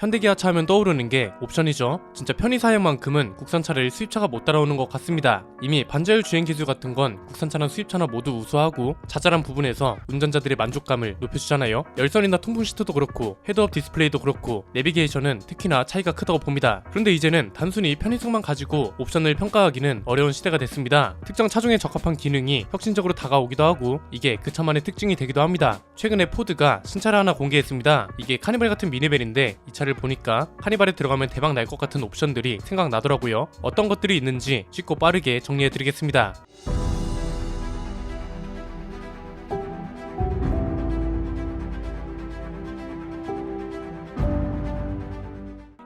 현대기아차 하면 떠오르는 게 옵션이죠. 진짜 편의사양만큼은 국산차를 수입차가 못 따라오는 것 같습니다. 이미 반자율 주행 기술 같은 건 국산차나 수입차나 모두 우수하고 자잘한 부분에서 운전자들의 만족감을 높여주잖아요. 열선이나 통풍 시트도 그렇고 헤드업 디스플레이도 그렇고 내비게이션은 특히나 차이가 크다고 봅니다. 그런데 이제는 단순히 편의성만 가지고 옵션을 평가하기는 어려운 시대가 됐습니다. 특정 차종에 적합한 기능이 혁신적으로 다가오기도 하고 이게 그 차만의 특징이 되기도 합니다. 최근에 포드가 신차를 하나 공개했습니다. 이게 카니발 같은 미니밴인데 이 차를 보니까 카니발에 들어가면 대박 날 것 같은 옵션들이 생각나더라고요. 어떤 것들이 있는지 쉽고 빠르게 정리해드리겠습니다.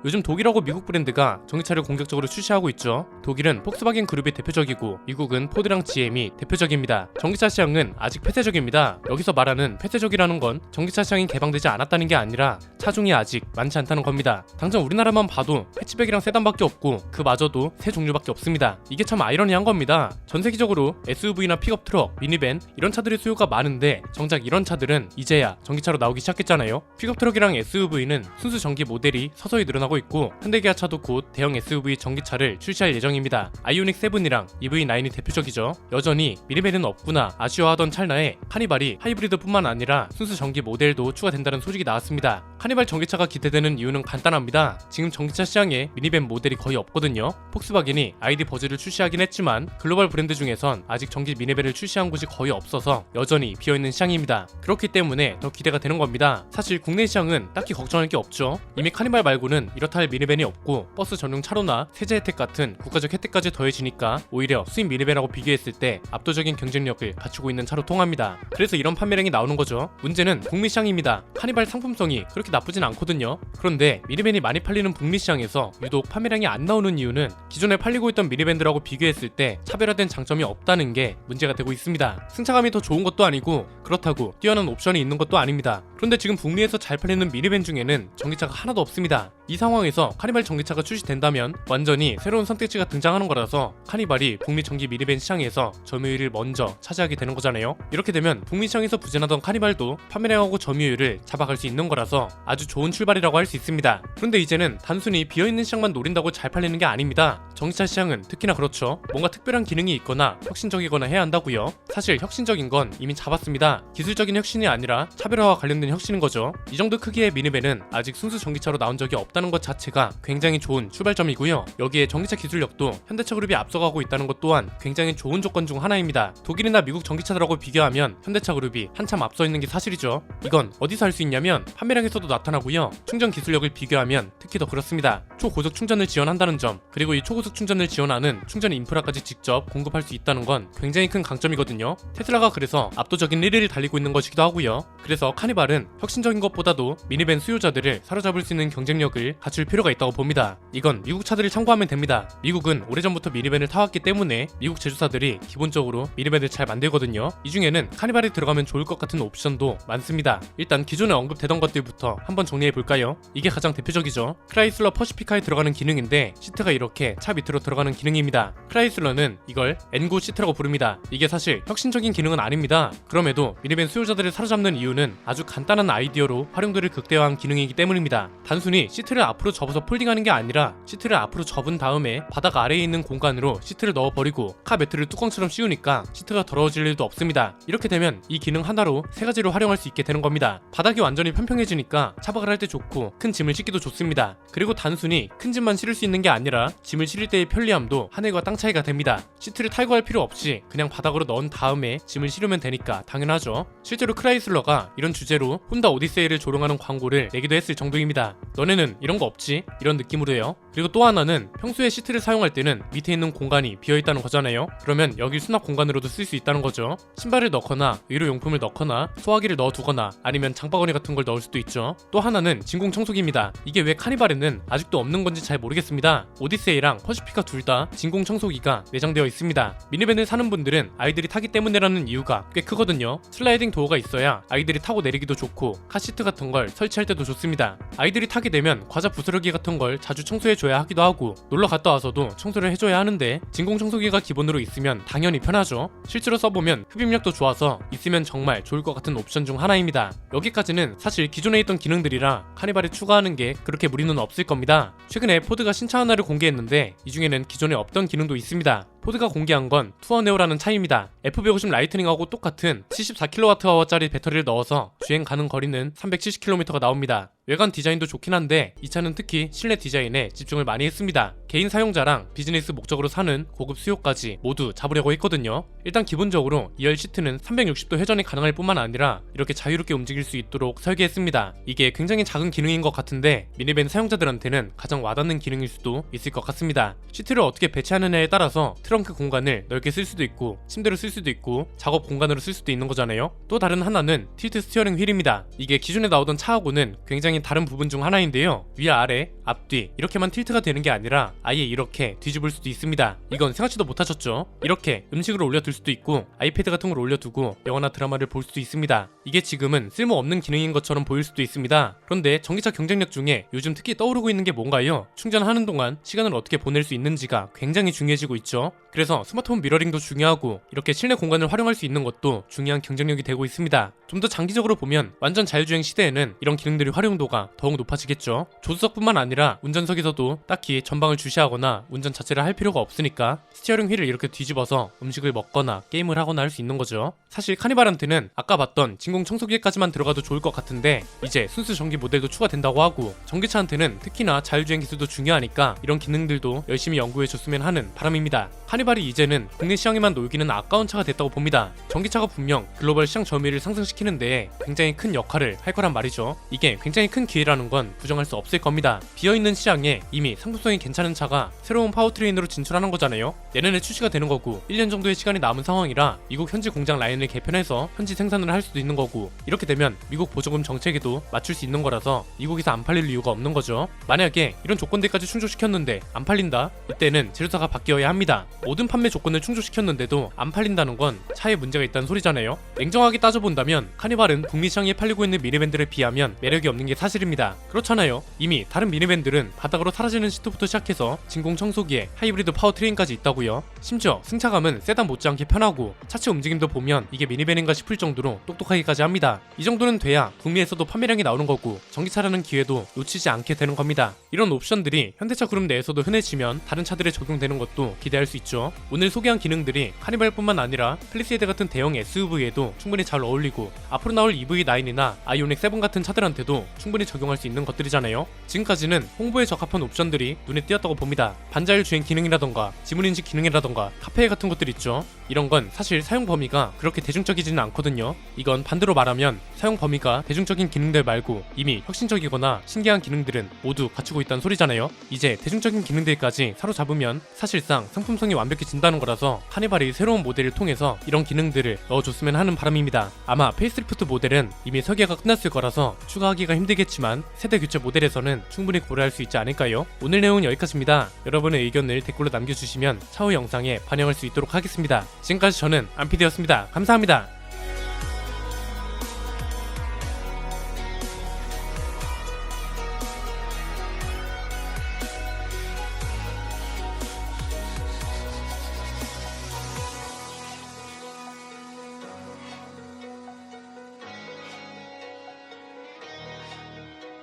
요즘 독일하고 미국 브랜드가 전기차를 공격적으로 출시하고 있죠. 독일은 폭스바겐 그룹이 대표적이고 미국은 포드랑 GM이 대표적입니다. 전기차 시장은 아직 폐쇄적입니다. 여기서 말하는 폐쇄적이라는 건 전기차 시장이 개방되지 않았다는 게 아니라 차종이 아직 많지 않다는 겁니다. 당장 우리나라만 봐도 해치백이랑 세단밖에 없고 그마저도 세 종류밖에 없습니다. 이게 참 아이러니한 겁니다. 전 세계적으로 SUV나 픽업 트럭, 미니밴 이런 차들의 수요가 많은데 정작 이런 차들은 이제야 전기차로 나오기 시작했잖아요. 픽업 트럭이랑 SUV는 순수 전기 모델이 서서히 늘어나고 있고 현대기아차도 곧 대형 SUV 전기차를 출시할 예정입니다. 아이오닉 7이랑 EV9이 대표적이죠. 여전히 미니밴은 없구나 아쉬워하던 찰나에 카니발이 하이브리드뿐만 아니라 순수 전기 모델도 추가된다는 소식이 나왔습니다. 카니발 전기차가 기대되는 이유는 간단합니다. 지금 전기차 시장에 미니밴 모델이 거의 없거든요. 폭스바겐이 ID 버즈를 출시하긴 했지만 글로벌 브랜드 중에선 아직 전기 미니밴을 출시한 곳이 거의 없어서 여전히 비어있는 시장입니다. 그렇기 때문에 더 기대가 되는 겁니다. 사실 국내 시장은 딱히 걱정할 게 없죠. 이미 카니발 말고는 이렇다 할 미니밴이 없고 버스 전용 차로나 세제 혜택 같은 국가적 혜택까지 더해지니까 오히려 수입 미니밴하고 비교했을 때 압도적인 경쟁력을 갖추고 있는 차로 통합니다. 그래서 이런 판매량이 나오는 거죠. 문제는 북미 시장입니다. 카니발 상품성이 그렇게 나쁘진 않거든요. 그런데 미니밴이 많이 팔리는 북미 시장에서 유독 판매량이 안 나오는 이유는 기존에 팔리고 있던 미니밴들하고 비교했을 때 차별화된 장점이 없다는 게 문제가 되고 있습니다. 승차감이 더 좋은 것도 아니고 그렇다고 뛰어난 옵션이 있는 것도 아닙니다. 그런데 지금 북미에서 잘 팔리는 미니밴 중에는 전기차가 하나도 없습니다. 이 상황에서 카니발 전기차가 출시된다면 완전히 새로운 선택지가 등장하는 거라서 카니발이 북미 전기 미니밴 시장에서 점유율을 먼저 차지하게 되는 거잖아요. 이렇게 되면 북미 시장에서 부진하던 카니발도 판매량하고 점유율을 잡아갈 수 있는 거라서 아주 좋은 출발이라고 할 수 있습니다. 그런데 이제는 단순히 비어있는 시장만 노린다고 잘 팔리는 게 아닙니다. 전기차 시장은 특히나 그렇죠. 뭔가 특별한 기능이 있거나 혁신적이거나 해야 한다고요. 사실 혁신적인 건 이미 잡았습니다. 기술적인 혁신이 아니라 차별화와 관련된 혁신인 거죠. 이 정도 크기의 미니밴은 아직 순수 전기차로 나온 적이 없다는 것 자체가 굉장히 좋은 출발점이고요. 여기에 전기차 기술력도 현대차 그룹이 앞서가고 있다는 것 또한 굉장히 좋은 조건 중 하나입니다. 독일이나 미국 전기차들하고 비교하면 현대차 그룹이 한참 앞서 있는 게 사실이죠. 이건 어디서 알 수 있냐면 판매량에서도 나타나고요. 충전 기술력을 비교하면 특히 더 그렇습니다. 초고속 충전을 지원한다는 점, 그리고 이 초고속 충전을 지원하는 충전 인프라까지 직접 공급할 수 있다는 건 굉장히 큰 강점이거든요. 테슬라가 그래서 압도적인 1위를 달리고 있는 것이기도 하고요. 그래서 카니발은 혁신적인 것보다도 미니밴 수요자들을 사로잡을 수 있는 경쟁력을 갖출 필요가 있다고 봅니다. 이건 미국 차들을 참고하면 됩니다. 미국은 오래전부터 미니밴을 타왔기 때문에 미국 제조사들이 기본적으로 미니밴을 잘 만들거든요. 이 중에는 카니발에 들어가면 좋을 것 같은 옵션도 많습니다. 일단 기존에 언급되던 것들부터 한번 정리해볼까요? 이게 가장 대표적이죠. 크라이슬러 퍼시피카에 들어가는 기능인데 시트가 이렇게 차 밑으로 들어가는 기능입니다. 크라이슬러는 이걸 N9 시트라고 부릅니다. 이게 사실 혁신적인 기능은 아닙니다. 그럼에도 미니밴 수요자들을 사로잡는 이유는 아주 간단한 아이디어로 활용도를 극대화한 기능이기 때문입니다. 단순히 시트를 앞으로 접어서 폴딩하는 게 아니라 시트를 앞으로 접은 다음에 바닥 아래에 있는 공간으로 시트를 넣어버리고 카 매트를 뚜껑처럼 씌우니까 시트가 더러워질 일도 없습니다. 이렇게 되면 이 기능 하나로 세 가지로 활용할 수 있게 되는 겁니다. 바닥이 완전히 평평해지니까 차박을 할 때 좋고 큰 짐을 싣기도 좋습니다. 그리고 단순히 큰 짐만 실을 수 있는 게 아니라 짐을 실을 때의 편리함도 하늘과 땅 차이가 됩니다. 시트를 탈거할 필요 없이 그냥 바닥으로 넣은 다음에 짐을 실으면 되니까 당연하죠. 실제로 크라이슬러가 이런 주제로 혼다 오디세이를 조롱하는 광고를 내기도 했을 정도입니다. 너네는 이런 거 없지? 이런 느낌으로요. 그리고 또 하나는 평소에 시트를 사용할 때는 밑에 있는 공간이 비어있다는 거잖아요. 그러면 여길 수납 공간으로도 쓸 수 있다는 거죠. 신발을 넣거나 의료용품을 넣거나 소화기를 넣어두거나 아니면 장바구니 같은 걸 넣을 수도 있죠. 또 하나는 진공 청소기입니다. 이게 왜 카니발에는 아직도 없는 건지 잘 모르겠습니다. 오디세이랑 퍼시피카 둘 다 진공 청소기가 내장되어 있습니다. 미니밴을 사는 분들은 아이들이 타기 때문이라는 이유가 꽤 크거든요. 슬라이딩 도어가 있어야 아이들이 타고 내리기도 좋고 카시트 같은 걸 설치할 때도 좋습니다. 아이들이 타게 되면 과자 부스러기 같은 걸 자주 청소해줘야 하기도 하고 놀러 갔다 와서도 청소를 해줘야 하는데 진공 청소기가 기본으로 있으면 당연히 편하죠. 실제로 써보면 흡입력도 좋아서 있으면 정말 좋을 것 같은 옵션 중 하나입니다. 여기까지는 사실 기존에 있던 기능들이라 카니발에 추가하는 게 그렇게 무리는 없을 겁니다. 최근에 포드가 신차 하나를 공개했는데 이 중에는 기존에 없던 기능도 있습니다. 포드가 공개한 건 투어 네오라는 차입니다. F150 라이트닝하고 똑같은 74kWh짜리 배터리를 넣어서 주행 가능 거리는 370km가 나옵니다. 외관 디자인도 좋긴 한데 이 차는 특히 실내 디자인에 집중을 많이 했습니다. 개인 사용자랑 비즈니스 목적으로 사는 고급 수요까지 모두 잡으려고 했거든요. 일단 기본적으로 2열 시트는 360도 회전이 가능할 뿐만 아니라 이렇게 자유롭게 움직일 수 있도록 설계했습니다. 이게 굉장히 작은 기능인 것 같은데 미니밴 사용자들한테는 가장 와닿는 기능일 수도 있을 것 같습니다. 시트를 어떻게 배치하느냐에 따라서 트렁크 공간을 넓게 쓸 수도 있고 침대로 쓸 수도 있고 작업 공간으로 쓸 수도 있는 거잖아요. 또 다른 하나는 틸트 스티어링 휠입니다. 이게 기존에 나오던 차하고는 굉장히 다른 부분 중 하나인데요. 위아래, 앞뒤 이렇게만 틸트가 되는 게 아니라 아예 이렇게 뒤집을 수도 있습니다. 이건 생각지도 못하셨죠? 이렇게 음식을 올려둘 수도 있고 아이패드 같은 걸 올려두고 영화나 드라마를 볼 수도 있습니다. 이게 지금은 쓸모없는 기능인 것처럼 보일 수도 있습니다. 그런데 전기차 경쟁력 중에 요즘 특히 떠오르고 있는 게 뭔가요? 충전하는 동안 시간을 어떻게 보낼 수 있는지가 굉장히 중요해지고 있죠. 그래서 스마트폰 미러링도 중요하고 이렇게 실내 공간을 활용할 수 있는 것도 중요한 경쟁력이 되고 있습니다. 좀 더 장기적으로 보면 완전 자율주행 시대에는 이런 기능들의 활용도가 더욱 높아지겠죠. 조수석뿐만 아니라 운전석에서도 딱히 전방을 주시하거나 운전 자체를 할 필요가 없으니까 스티어링 휠을 이렇게 뒤집어서 음식을 먹거나 게임을 하거나 할 수 있는 거죠. 사실 카니발한테는 아까 봤던 진공 청소기까지만 들어가도 좋을 것 같은데 이제 순수 전기 모델도 추가된다고 하고 전기차한테는 특히나 자율주행 기술도 중요하니까 이런 기능들도 열심히 연구해줬으면 하는 바람입니다. 카니발이 이제는 국내 시장에만 놓이기는 아까운 차가 됐다고 봅니다. 전기차가 분명 글로벌 시장 점유율을 상승시키는데 굉장히 큰 역할을 할 거란 말이죠. 이게 굉장히 큰 기회라는 건 부정할 수 없을 겁니다. 비어있는 시장에 이미 상품성이 괜찮은 차가 새로운 파워트레인으로 진출하는 거잖아요. 내년에 출시가 되는 거고 1년 정도의 시간이 남은 상황이라 미국 현지 공장 라인을 개편해서 현지 생산을 할 수도 있는 거고 이렇게 되면 미국 보조금 정책에도 맞출 수 있는 거라서 미국에서 안 팔릴 이유가 없는 거죠. 만약에 이런 조건들까지 충족시켰는데 안 팔린다? 이때는 제조사가 바뀌어야 합니다. 모든 판매 조건을 충족시켰는데도 안 팔린다는 건 차에 문제가 있다는 소리잖아요. 냉정하게 따져본다면 카니발은 북미 시장에 팔리고 있는 미니밴들에 비하면 매력이 없는 게 사실입니다. 그렇잖아요. 이미 다른 미니밴들은 바닥으로 사라지는 시트부터 시작해서 진공 청소기에 하이브리드 파워트레인까지 있다고요. 심지어 승차감은 세단 못지않게 편하고 차체 움직임도 보면 이게 미니밴인가 싶을 정도로 똑똑하기까지 합니다. 이 정도는 돼야 북미에서도 판매량이 나오는 거고 전기차라는 기회도 놓치지 않게 되는 겁니다. 이런 옵션들이 현대차 그룹 내에서도 흔해지면 다른 차들에 적용되는 것도 기대할 수 있죠. 오늘 소개한 기능들이 카니발뿐만 아니라 플리세이드 같은 대형 SUV에도 충분히 잘 어울리고 앞으로 나올 EV9이나 아이오닉 7 같은 차들한테도 충분히 적용할 수 있는 것들이잖아요. 지금까지는 홍보에 적합한 옵션들이 눈에 띄었다고 봅니다. 반자율 주행 기능이라던가 지문인식 기능이라던가 카페 같은 것들 있죠. 이런 건 사실 사용 범위가 그렇게 대중적이지는 않거든요. 이건 반대로 말하면 사용 범위가 대중적인 기능들 말고 이미 혁신적이거나 신기한 기능들은 모두 갖추고 있다는 소리잖아요. 이제 대중적인 기능들까지 사로잡으면 사실상 상품성이 완벽해진다는 거라서 카니발이 새로운 모델을 통해서 이런 기능들을 넣어줬으면 하는 바람입니다. 아마 페이스리프트 모델은 이미 설계가 끝났을 거라서 추가하기가 힘들겠지만 세대 교체 모델에서는 충분히 고려할 수 있지 않을까요? 오늘 내용은 여기까지입니다. 여러분의 의견을 댓글로 남겨주시면 차후 영상에 반영할 수 있도록 하겠습니다. 지금까지 저는 안피디였습니다. 감사합니다.